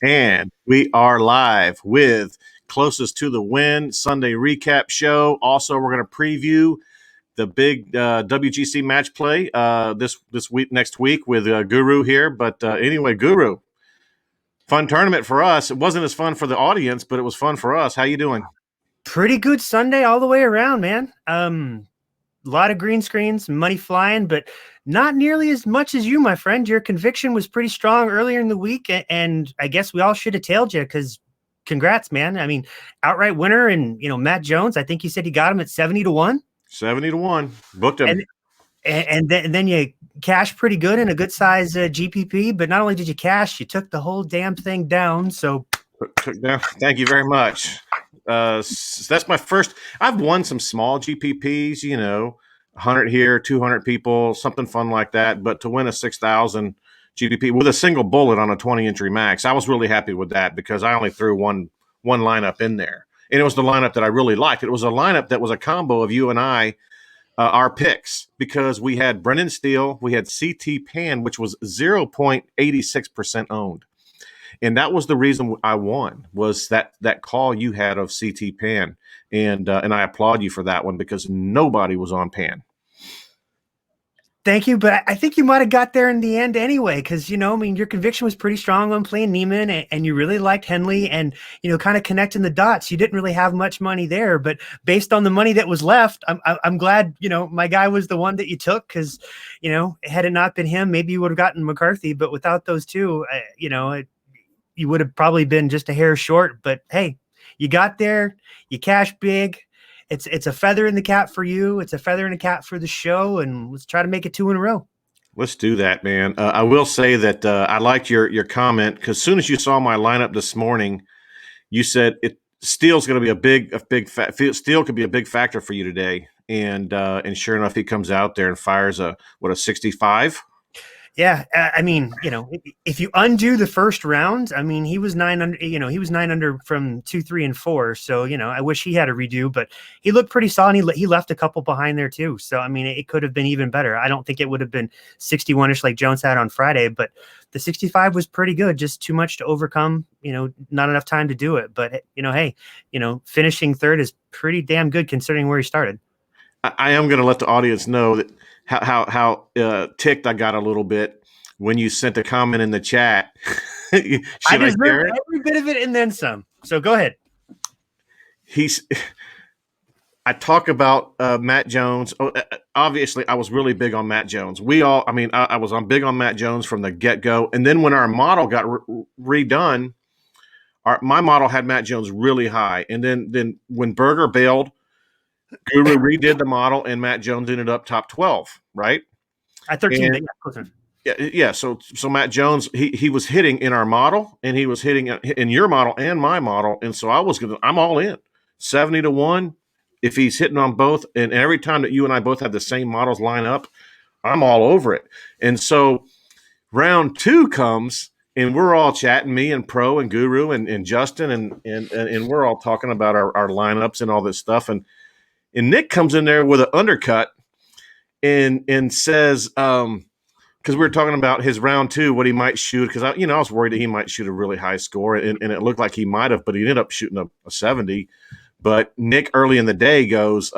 And we are live with Closest to the Win Sunday recap show. Also, we're going to preview the big WGC match play this week, next week with Guru here. But anyway, Guru, fun tournament for us. It wasn't as fun for the audience, but it was fun for us. How you doing? Pretty good Sunday all the way around, man. A lot of green screens, money flying, but not nearly as much as you, my friend. Your conviction was pretty strong earlier in the week, and I guess we all should have tailed you because congrats, man. I mean, outright winner, and Matt Jones. I think you said you got him at 70-1. 70-1, booked him, and then you cashed pretty good in a good size GPP. But not only did you cash, you took the whole damn thing down. So took down. Thank you very much. That's my first. I've won some small GPPs, 100 here, 200 people, something fun like that. But to win a 6,000 GPP with a single bullet on a 20 entry max, I was really happy with that because I only threw one lineup in there, and it was the lineup that I really liked. It was a lineup that was a combo of you and I, our picks, because we had Brennan Steele, we had CT Pan, which was 0.86% owned. And that was the reason I won, was that call you had of CT Pan. And I applaud you for that one because nobody was on Pan. Thank you. But I think you might have got there in the end anyway, because, your conviction was pretty strong on playing Neiman, and you really liked Henley, and, kind of connecting the dots. You didn't really have much money there, but based on the money that was left, I'm glad, my guy was the one that you took because, had it not been him, maybe you would have gotten McCarthy. But without those two, you would have probably been just a hair short. But hey, you got there, you cashed big. It's a feather in the cap for you. It's a feather in the cap for the show, and let's try to make it 2 in a row. Let's do that, man. I will say that I liked your comment because as soon as you saw my lineup this morning, you said Steele's going to be Steele could be a big factor for you today, and sure enough, he comes out there and fires a 65. Yeah, I mean, if you undo the first round, I mean, he was 9 under. He was 9 under from 2, 3, and 4. So I wish he had a redo, but he looked pretty solid. He left a couple behind there too. So I mean, it could have been even better. I don't think it would have been 61ish like Jones had on Friday, but the 65 was pretty good. Just too much to overcome. Not enough time to do it. But hey, finishing third is pretty damn good considering where he started. I am going to let the audience know that how ticked I got a little bit when you sent a comment in the chat. I deserve every bit of it and then some. So go ahead. I talk about Matt Jones. Obviously, I was really big on Matt Jones. I was big on Matt Jones from the get-go. And then when our model got redone, my model had Matt Jones really high. And then when Berger bailed, Guru redid the model, and Matt Jones ended up top 12, right? At 13. Yeah. So Matt Jones, he was hitting in our model, and he was hitting in your model and my model, and so I'm all in 70-1. If he's hitting on both, and every time that you and I both have the same models line up, I'm all over it. And so round 2 comes, and we're all chatting, me and Pro and Guru and Justin, and we're all talking about our lineups and all this stuff, and Nick comes in there with an undercut and says, because we were talking about his round 2, what he might shoot, because I was worried that he might shoot a really high score, and it looked like he might have, but he ended up shooting a 70. But Nick early in the day goes,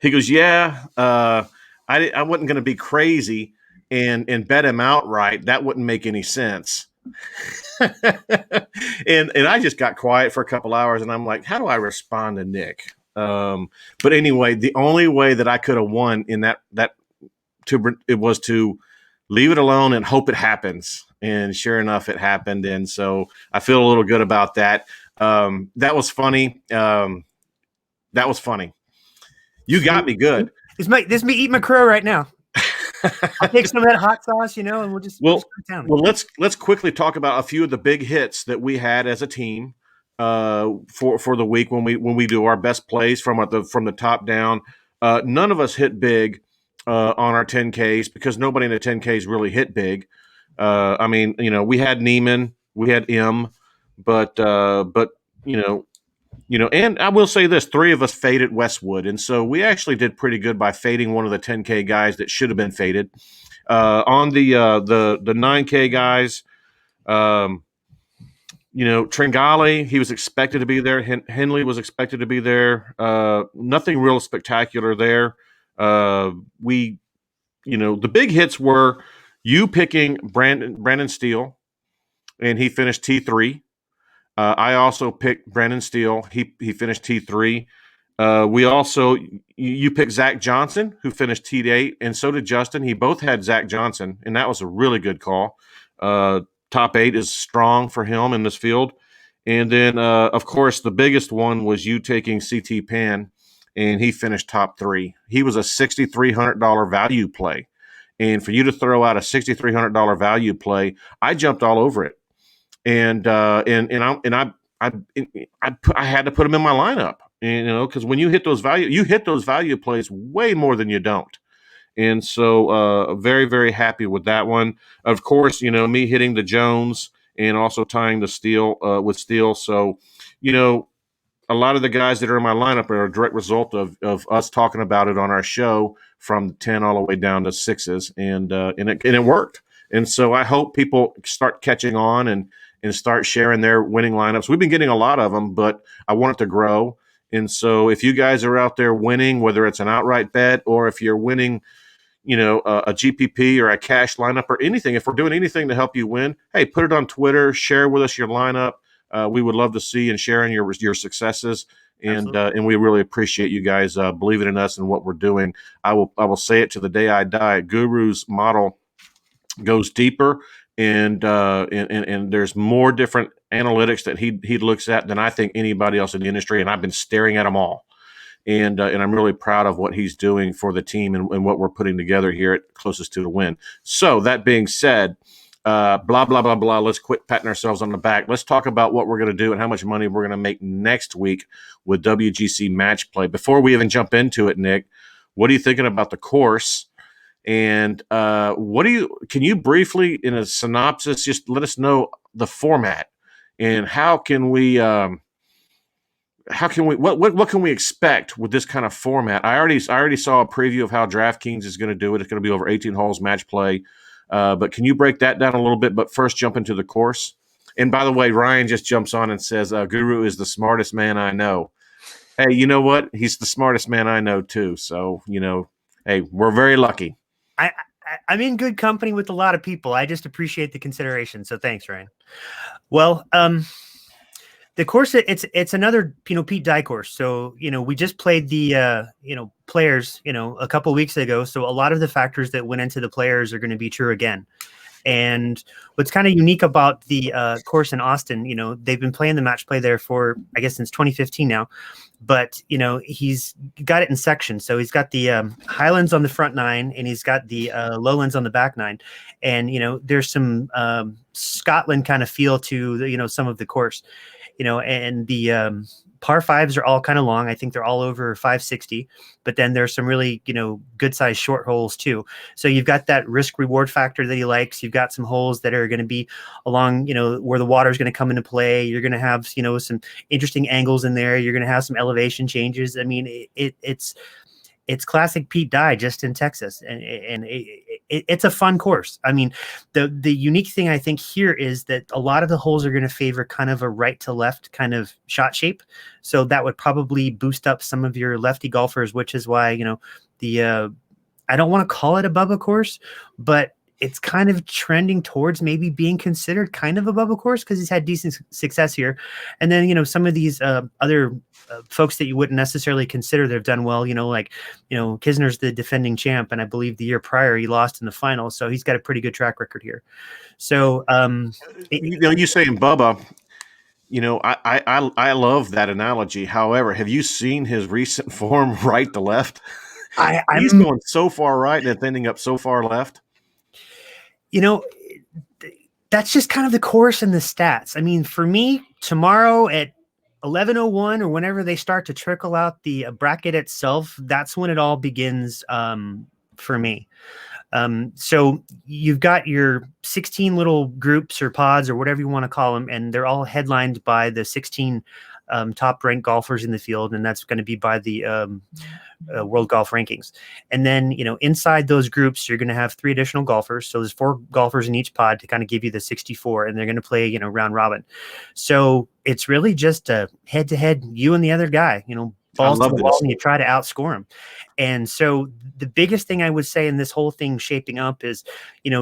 he goes, yeah, I wasn't going to be crazy and bet him outright. That wouldn't make any sense. and I just got quiet for a couple hours, and I'm like, how do I respond to Nick? But anyway, the only way that I could have won in that it was to leave it alone and hope it happens. And sure enough, it happened. And so I feel a little good about that. That was funny. You got me good. This me eat my crow right now. I'll take some of that hot sauce, and we'll just go down. Well, let's quickly talk about a few of the big hits that we had as a team for the week when we do our best plays from the top down. None of us hit big on our 10Ks because nobody in the 10Ks really hit big. We had Neiman, we had M, but and I will say this: 3 of us faded Westwood, and so we actually did pretty good by fading one of the 10K guys that should have been faded. On the 9K guys, Um, Tringali, he was expected to be there. Henley was expected to be there. Nothing real spectacular there. We, the big hits were you picking Brandon Steele, and he finished T3. I also picked Brandon Steele. He finished T3. We also you picked Zach Johnson, who finished T8, and so did Justin. He both had Zach Johnson, and that was a really good call. Top 8 is strong for him in this field. And then, of course, the biggest one was you taking CT Pan, and he finished top 3. He was a $6,300 value play. And for you to throw out a $6,300 value play, I jumped all over it. And I had to put him in my lineup, because when you hit those value plays way more than you don't. And so, very, very happy with that one. Of course, me hitting the Jones and also tying the Steele with Steele. So, a lot of the guys that are in my lineup are a direct result of us talking about it on our show from 10 all the way down to 6s, and it worked. And so I hope people start catching on and start sharing their winning lineups. We've been getting a lot of them, but I want it to grow. And so if you guys are out there winning, whether it's an outright bet or if you're winning, a GPP or a cash lineup or anything, if we're doing anything to help you win, hey, put it on Twitter, share with us your lineup. We would love to see and sharing your successes, and we really appreciate you guys believing in us and what we're doing. I will say it to the day I die. Guru's model goes deeper, and there's more different analytics that he looks at than I think anybody else in the industry, and I've been staring at them all. And I'm really proud of what he's doing for the team and what we're putting together here at Closest to the Win. So that being said, blah, blah, blah, blah. Let's quit patting ourselves on the back. Let's talk about what we're going to do and how much money we're going to make next week with WGC Match Play. Before we even jump into it, Nick, what are you thinking about the course? And can you briefly, in a synopsis, just let us know the format and how can we what can we expect with this kind of format? I already saw a preview of how DraftKings is going to do it. It's going to be over 18 holes match play. But can you break that down a little bit? But first, jump into the course. And by the way, Ryan just jumps on and says, Guru is the smartest man I know. Hey, you know what? He's the smartest man I know too. So, hey, we're very lucky. I'm in good company with a lot of people. I just appreciate the consideration. So thanks, Ryan. Well, the course, it's another, Pete Dye course. So, we just played the, players, a couple of weeks ago. So a lot of the factors that went into the players are going to be true again. And what's kind of unique about the course in Austin, they've been playing the match play there for, I guess, since 2015 now. But, he's got it in sections. So he's got the highlands on the front 9 and he's got the lowlands on the back 9. And, there's some Scotland kind of feel to, some of the course. And the par 5s are all kind of long. I think they're all over 560, but then there's some really, good sized short holes too. So you've got that risk reward factor that he likes. You've got some holes that are going to be along, where the water is going to come into play. You're going to have, some interesting angles in there. You're going to have some elevation changes. I mean, it's classic Pete Dye just in Texas, and it's a fun course. I mean, the unique thing I think here is that a lot of the holes are going to favor kind of a right to left kind of shot shape, so that would probably boost up some of your lefty golfers, which is why the I don't want to call it a Bubba course, but it's kind of trending towards maybe being considered kind of a Bubba course because he's had decent success here. And then, some of these other folks that you wouldn't necessarily consider that have done well, like, Kisner's the defending champ. And I believe the year prior he lost in the final. So he's got a pretty good track record here. So, you saying Bubba, I love that analogy. However, have you seen his recent form right to left? He's going so far right and then ending up so far left. That's just kind of the course and the stats. I mean, for me, tomorrow at 11:01 or whenever they start to trickle out the bracket itself, that's when it all begins for me. So you've got your 16 little groups or pods or whatever you want to call them, and they're all headlined by the 16 top ranked golfers in the field, and that's going to be by the World Golf Rankings. And then, inside those groups, you're going to have 3 additional golfers. So there's 4 golfers in each pod to kind of give you the 64, and they're going to play, round robin. So it's really just a head to head, you and the other guy, balls to the wall, and you try to outscore them. And so the biggest thing I would say in this whole thing shaping up is,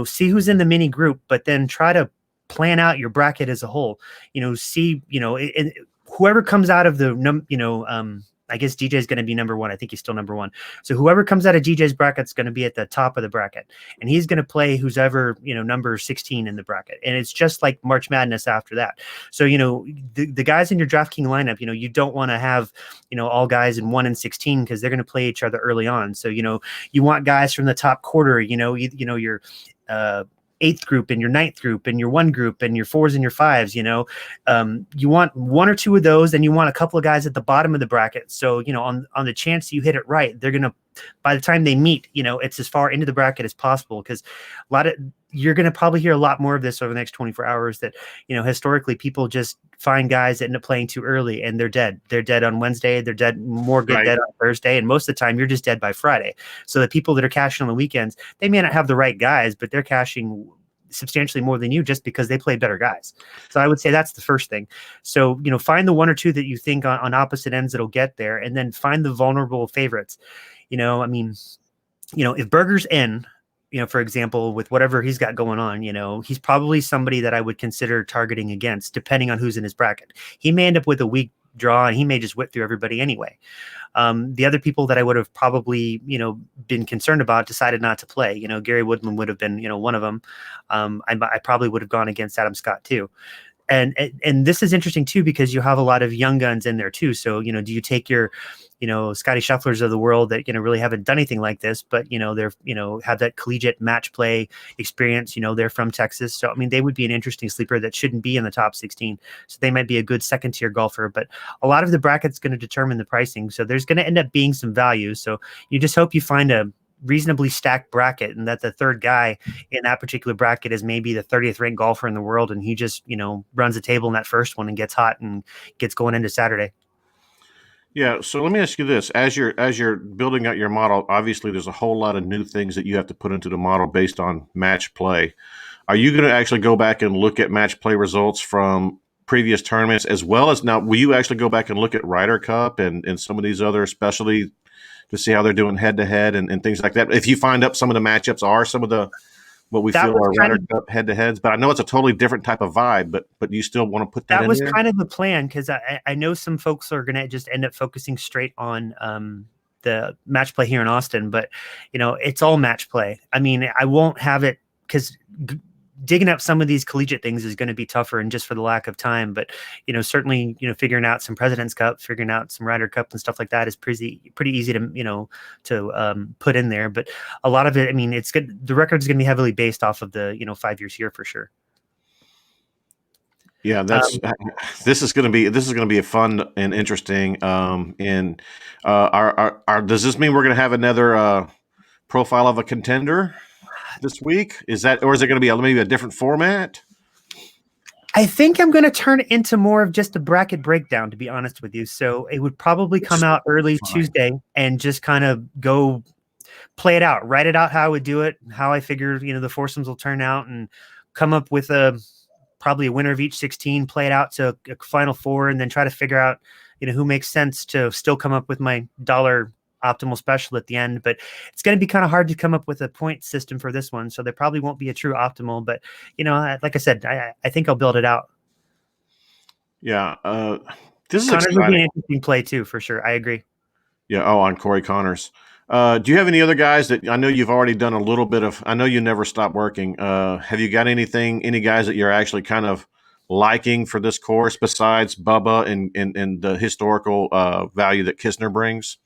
see who's in the mini group, but then try to plan out your bracket as a whole. See, whoever comes out of the I guess DJ is going to be number 1. I think he's still number 1. So whoever comes out of DJ's bracket is going to be at the top of the bracket, and he's going to play who's ever, number 16 in the bracket. And it's just like March Madness after that. So, the guys in your DraftKings lineup, you don't want to have, all guys in 1 and 16 because they're going to play each other early on. So, you want guys from the top quarter, your, 8th group and your 9th group and your 1 group and your 4s and your 5s, you want 1 or 2 of those, and you want a couple of guys at the bottom of the bracket. So, on the chance you hit it right, they're going to, by the time they meet, it's as far into the bracket as possible, because you're going to probably hear a lot more of this over the next 24 hours that, historically people just find guys that end up playing too early and they're dead. They're dead on Wednesday. They're dead, dead on Thursday. And most of the time you're just dead by Friday. So the people that are cashing on the weekends, they may not have the right guys, but they're cashing substantially more than you just because they played better guys. So I would say that's the first thing. So, find the 1 or 2 that you think on opposite ends that'll get there, and then find the vulnerable favorites. If Berger's in, for example, with whatever he's got going on, he's probably somebody that I would consider targeting against, depending on who's in his bracket. He may end up with a weak draw, and he may just whip through everybody anyway. The other people that I would have probably, been concerned about decided not to play. Gary Woodland would have been, one of them. I probably would have gone against Adam Scott too. And this is interesting too, because you have a lot of young guns in there too. So, do you take your, Scotty Schefflers of the world that, really haven't done anything like this, but, they're, have that collegiate match play experience, they're from Texas. So, they would be an interesting sleeper that shouldn't be in the top 16. So they might be a good 2nd tier golfer, but a lot of the bracket's going to determine the pricing. So there's going to end up being some value. So you just hope you find a reasonably stacked bracket, and that the 3rd guy in that particular bracket is maybe the 30th ranked golfer in the world, and he just runs the table in that first one and gets hot and gets going into Saturday. Yeah, so let me ask you this: as you're building out your model, obviously there's a whole lot of new things that you have to put into the model based on match play. Are you going to actually go back and look at match play results from previous tournaments, as well as now? Will you actually go back and look at Ryder Cup and some of these other specialty to see how they're doing head to head and things like that? If you find up some of the matchups are some of the what we feel are Ryder Cup head to heads, but I know it's a totally different type of vibe. But you still want to put that in there? That was kind of the plan, because I know some folks are going to just end up focusing straight on the match play here in Austin, but it's all match play. I won't have it because digging up some of these collegiate things is going to be tougher, and just for the lack of time. But certainly figuring out some President's Cup, figuring out some Ryder Cup and stuff like that is pretty easy to put in there. But a lot of it, it's good. The record's going to be heavily based off of the 5 years here for sure. Yeah, this is going to be a fun and interesting. Does this mean we're going to have another profile of a contender this week? Is it going to be maybe a different format? I think I'm going to turn it into more of just a bracket breakdown, to be honest with you. So it would probably come out early Tuesday, and just kind of go play it out, write it out how I would do it, how I figure, the foursomes will turn out, and come up with probably a winner of each 16, play it out to a final 4, and then try to figure out, who makes sense to still come up with my dollar optimal special at the end. But it's going to be kind of hard to come up with a point system for this one. So there probably won't be a true optimal, but like I said, I think I'll build it out. Yeah. This is Connors would be an interesting play too, for sure. I agree. Yeah. Oh, on Corey Connors. Do you have any other guys that I know you've already done a little bit of? I know you never stop working. Have you got any guys that you're actually kind of liking for this course besides Bubba and the historical value that Kistner brings?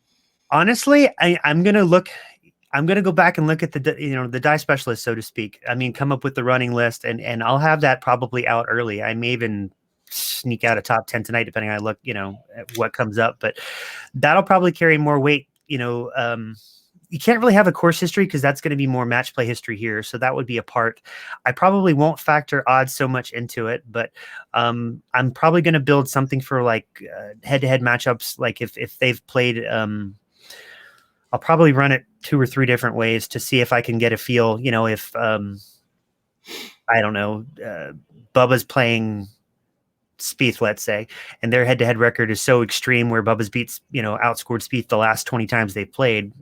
Honestly, I'm going to go back and look at the die specialist, so to speak. Come up with the running list, and I'll have that probably out early. I may even sneak out a top 10 tonight, depending on I look, at what comes up, but that'll probably carry more weight, you can't really have a course history because that's going to be more match play history here. So that would be a part. I probably won't factor odds so much into it, but I'm probably going to build something for like head-to-head matchups. Like if they've played, I'll probably run it 2 or 3 different ways to see if I can get a feel. If I don't know, Bubba's playing Spieth, let's say, and their head-to-head record is so extreme where Bubba's outscored Spieth the last 20 times they've played.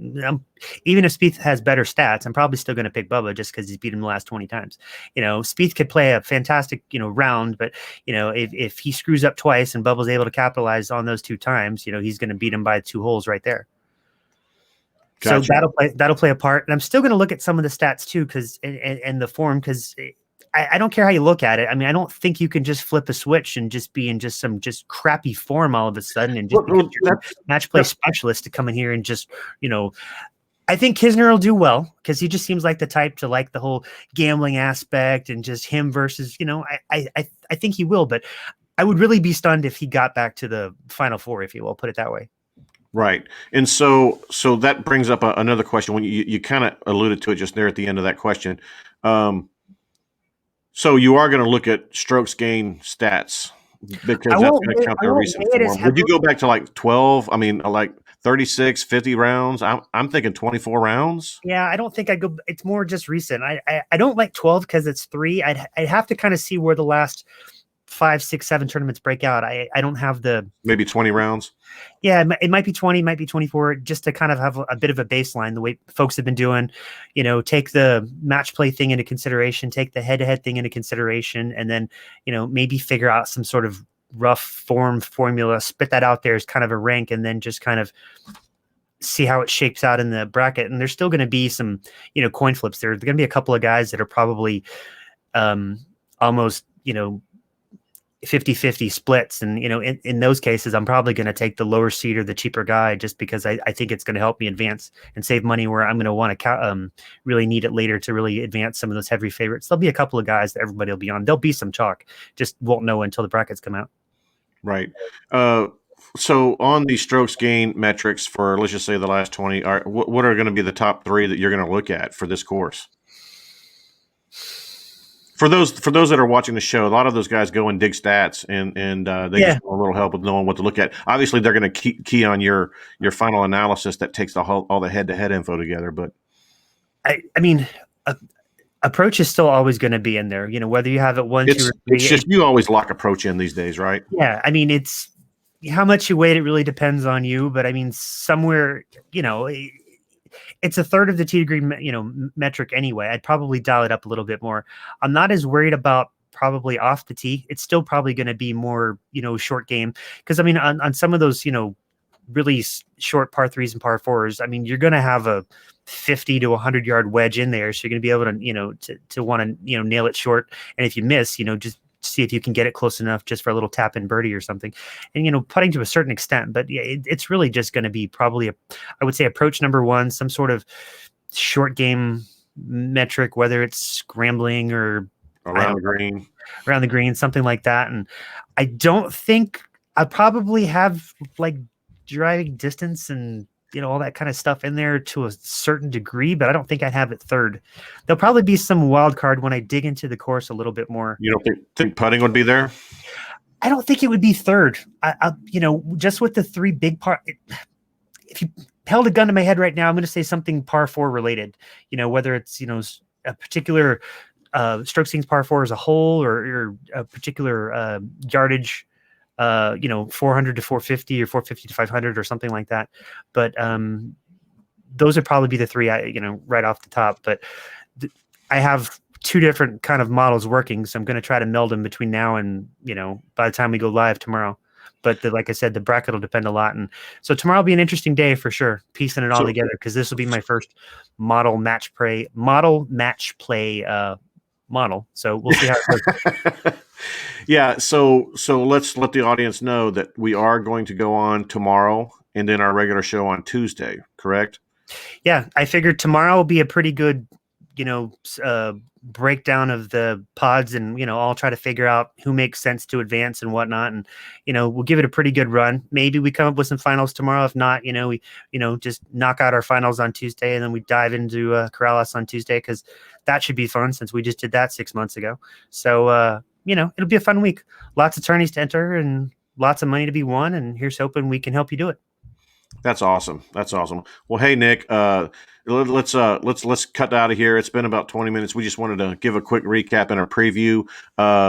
Even if Spieth has better stats, I'm probably still going to pick Bubba just because he's beat him the last 20 times. Spieth could play a fantastic, round, but if he screws up twice and Bubba's able to capitalize on those 2 times, he's going to beat him by 2 holes right there. Gotcha. So that'll play a part. And I'm still going to look at some of the stats too, because and the form, because I don't care how you look at it. I mean, I don't think you can just flip a switch and just be in some crappy form all of a sudden and just match play specialist to come in here and just, I think Kisner will do well because he just seems like the type to like the whole gambling aspect and just him versus, I think he will, but I would really be stunned if he got back to the Final Four, if you will, put it that way. Right. And so that brings up another question. When you kind of alluded to it just there at the end of that question. So you are going to look at strokes gained stats because that's going to count their recent form. Would you go back to like 12? I mean, like 36, 50 rounds? I'm thinking 24 rounds. Yeah, I don't think I'd go. It's more just recent. I don't like 12 because it's 3. I'd have to kind of see where the last 5, 6, 7 tournaments break out. I don't have the maybe 20 rounds. Yeah, it might be 20, might be 24, just to kind of have a bit of a baseline, the way folks have been doing, take the match play thing into consideration, take the head-to-head thing into consideration, and then, maybe figure out some sort of rough formula, spit that out there as kind of a rank, and then just kind of see how it shapes out in the bracket. And there's still going to be some, coin flips. There's going to be a couple of guys that are probably almost, 50-50 splits. And, in those cases, I'm probably going to take the lower seed or the cheaper guy just because I think it's going to help me advance and save money where I'm going to want to really need it later to really advance some of those heavy favorites. There'll be a couple of guys that everybody will be on. There'll be some chalk, just won't know until the brackets come out. Right. So on the strokes gain metrics for, let's just say the last 20, what are going to be the top 3 that you're going to look at for this course? For those that are watching the show, a lot of those guys go and dig stats, and they just want a little help with knowing what to look at. Obviously, they're going to key on your final analysis that takes all the head-to-head info together. But I mean, approach is still always going to be in there. Whether you have it 1, 2, or 3. It's just you always lock approach in these days, right? Yeah, I mean, it's how much you weight. It really depends on you, but I mean, somewhere, it's a third of the tee degree, metric anyway. I'd probably dial it up a little bit more. I'm not as worried about probably off the tee. It's still probably going to be more, short game. Because I mean, on some of those, really short par 3s and par 4s, I mean, you're going to have a 50 to 100 yard wedge in there. So you're going to be able to, to want to, nail it short. And if you miss, just see if you can get it close enough just for a little tap in birdie or something. And, putting to a certain extent, but yeah, it's really just going to be probably I would say approach number 1, some sort of short game metric, whether it's scrambling or around the green, something like that. And I don't think I probably have like driving distance and, all that kind of stuff in there to a certain degree, but I don't think I'd have it third. There'll probably be some wild card when I dig into the course a little bit more. You don't think putting would be there? I don't think it would be third. I just with the 3 big par. If you held a gun to my head right now, I'm going to say something par 4 related. Whether it's a particular strokes gained par 4 as a whole or a particular yardage. 400 to 450 or 450 to 500 or something like that. But those would probably be the 3 right off the top. But I have 2 different kind of models working, so I'm going to try to meld them between now and by the time we go live tomorrow. But like I said, the bracket will depend a lot, and so tomorrow will be an interesting day for sure, piecing it all together, because this will be my first model match play model. So we'll see how it goes. Yeah, so let's let the audience know that we are going to go on tomorrow and then our regular show on Tuesday, correct? Yeah, I figured tomorrow will be a pretty good breakdown of the pods, and all try to figure out who makes sense to advance and whatnot. And we'll give it a pretty good run. Maybe we come up with some finals tomorrow. If not, we just knock out our finals on Tuesday, and then we dive into Corrales on Tuesday, because that should be fun since we just did that 6 months ago. So it'll be a fun week. Lots of tourneys to enter and lots of money to be won, and here's hoping we can help you do it. That's awesome. That's awesome. Well, hey Nick, let's cut out of here. It's been about 20 minutes. We just wanted to give a quick recap and a preview.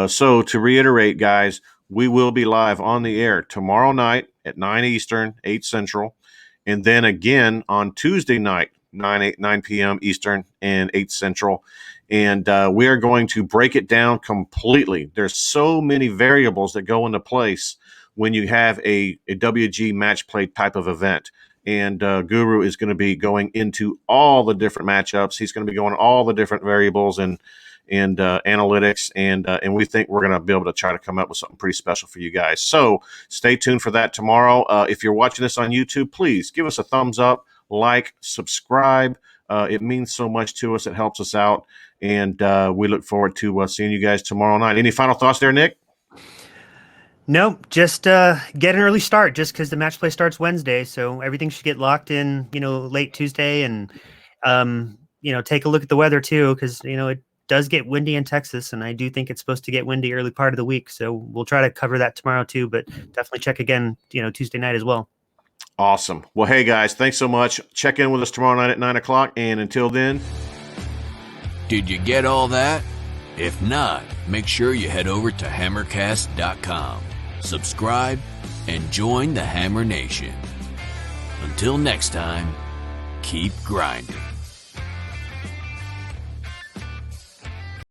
So to reiterate, guys, we will be live on the air tomorrow night at 9 Eastern, 8 Central, and then again on Tuesday night, 9 p.m. Eastern and 8 Central. And we are going to break it down completely. There's so many variables that go into place when you have a WG match play type of event. And Guru is going to be going into all the different matchups. He's going to be going all the different variables and analytics, and we think we're going to be able to try to come up with something pretty special for you guys. So stay tuned for that tomorrow. If you're watching this on YouTube, please give us a thumbs up, like, subscribe. It means so much to us. It helps us out, and we look forward to seeing you guys tomorrow night. Any final thoughts there, Nick? Nope, just get an early start, just because the match play starts Wednesday, so everything should get locked in, late Tuesday, and take a look at the weather too, because it does get windy in Texas, and I do think it's supposed to get windy early part of the week, so we'll try to cover that tomorrow too, but definitely check again, Tuesday night as well. Awesome. Well, hey guys, thanks so much. Check in with us tomorrow night at 9 o'clock, and until then, did you get all that? If not, make sure you head over to hammercast.com. Subscribe, and join the Hammer Nation. Until next time, keep grinding.